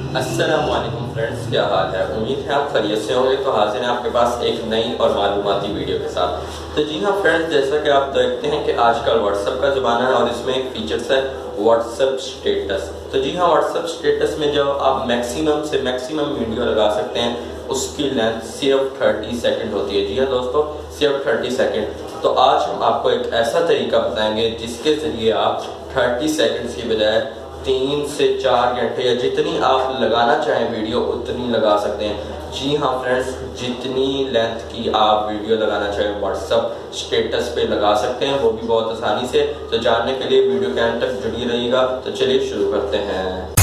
अस्सलामुअलैकुम फ्रेंड्स, क्या हाल है। उम्मीद है आप खैरियत से होंगे। तो हाजिर हैं आपके पास एक नई और मालूमाती वीडियो के साथ। तो जी हाँ फ्रेंड्स, जैसा कि आप देखते हैं कि आजकल व्हाट्सएप का ज़माना है और इसमें एक फीचर्स है व्हाट्सएप स्टेटस। तो जी हाँ, व्हाट्सएप स्टेटस में जो आप मैक्सिमम से मैक्सिमम वीडियो लगा सकते हैं उसकी लेंथ सिर्फ 30 सेकेंड होती है। जी हाँ दोस्तों, सिर्फ 30 सेकेंड। तो आज हम आपको एक ऐसा तरीका बताएंगे जिसके ज़रिए आप 30 सेकेंड्स की बजाय 3 से 4 घंटे या जितनी आप लगाना चाहें वीडियो उतनी लगा सकते हैं। जी हाँ फ्रेंड्स, जितनी लेंथ की आप वीडियो लगाना चाहें व्हाट्सएप स्टेटस पे लगा सकते हैं, वो भी बहुत आसानी से। तो जानने के लिए वीडियो के अंत तक जुड़ी रहिएगा। तो चलिए शुरू करते हैं।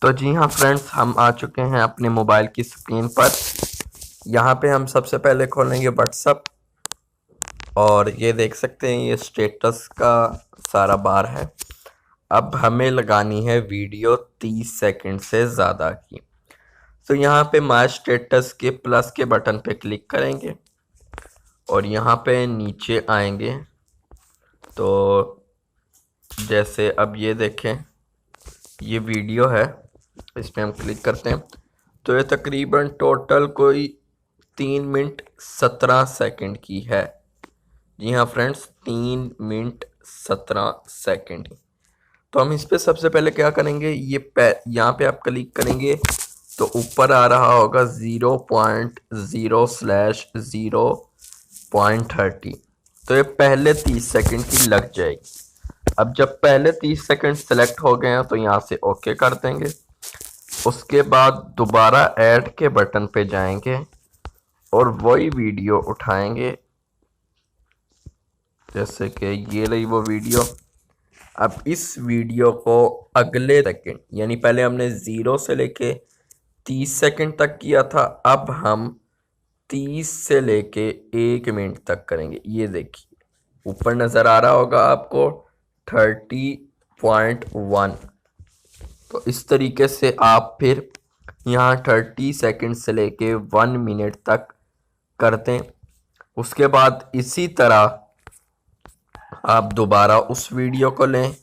तो जी हाँ फ्रेंड्स, हम आ चुके हैं अपने मोबाइल की स्क्रीन पर। यहाँ पे हम सबसे पहले खोलेंगे व्हाट्सएप और ये देख सकते हैं ये स्टेटस का सारा बार है। अब हमें लगानी है वीडियो 30 सेकंड से ज़्यादा की। तो यहाँ पे माय स्टेटस के प्लस के बटन पे क्लिक करेंगे और यहाँ पे नीचे आएंगे। तो जैसे अब ये देखें, ये वीडियो है, इस पर हम क्लिक करते हैं तो ये तकरीबन टोटल कोई 3 मिनट 17 सेकंड की है। जी हाँ फ्रेंड्स, 3 मिनट 17 सेकंड। तो हम इस पे सबसे पहले क्या करेंगे, यहाँ पे आप क्लिक करेंगे तो ऊपर आ रहा होगा 0.0/0.30। तो ये पहले 30 सेकंड की लग जाएगी। अब जब पहले 30 सेकंड सेलेक्ट हो गए हैं तो यहाँ से ओके कर देंगे। उसके बाद दोबारा ऐड के बटन पे जाएंगे और वही वीडियो उठाएंगे, जैसे कि ये रही वो वीडियो। अब इस वीडियो को अगले सेकंड, यानी पहले हमने 0 से लेके 30 सेकंड तक किया था, अब हम 30 से लेके 1 मिनट तक करेंगे। ये देखिए ऊपर नज़र आ रहा होगा आपको 30.1। तो इस तरीके से आप फिर यहाँ 30 सेकंड से लेके 1 मिनट तक करते हैं। उसके बाद इसी तरह आप दोबारा उस वीडियो को लें।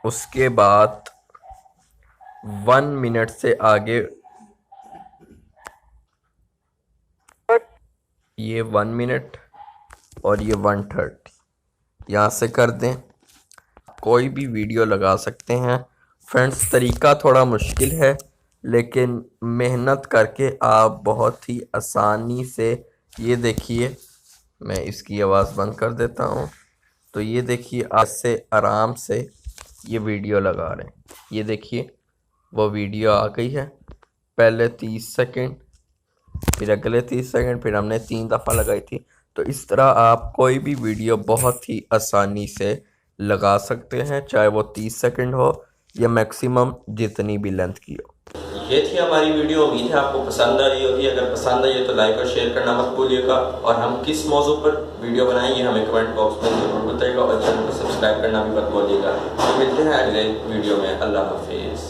उसके बाद 1 मिनट से आगे ये 1 मिनट और ये 130 यहाँ से कर दें। कोई भी वीडियो लगा सकते हैं फ्रेंड्स। तरीका थोड़ा मुश्किल है लेकिन मेहनत करके आप बहुत ही आसानी से, ये देखिए मैं इसकी आवाज़ बंद कर देता हूँ। तो ये देखिए आज से आराम से ये वीडियो लगा रहे हैं। ये देखिए वो वीडियो आ गई है। पहले 30 सेकंड, फिर अगले 30 सेकंड, फिर हमने 3 दफ़ा लगाई थी। तो इस तरह आप कोई भी वीडियो बहुत ही आसानी से लगा सकते हैं, चाहे वो 30 सेकंड हो या मैक्सिमम जितनी भी लेंथ की हो। ये थी हमारी वीडियो। उम्मीद है आपको पसंद आई होगी। अगर पसंद आई है तो लाइक और शेयर करना मत भूलिएगा। और हम किस मौजू पर वीडियो बनाएंगे हमें कमेंट बॉक्स में ज़रूर बताइएगा और चैनल को सब्सक्राइब करना भी मत भूलिएगा। तो मिलते हैं अगले वीडियो में। अल्लाह हाफिज़।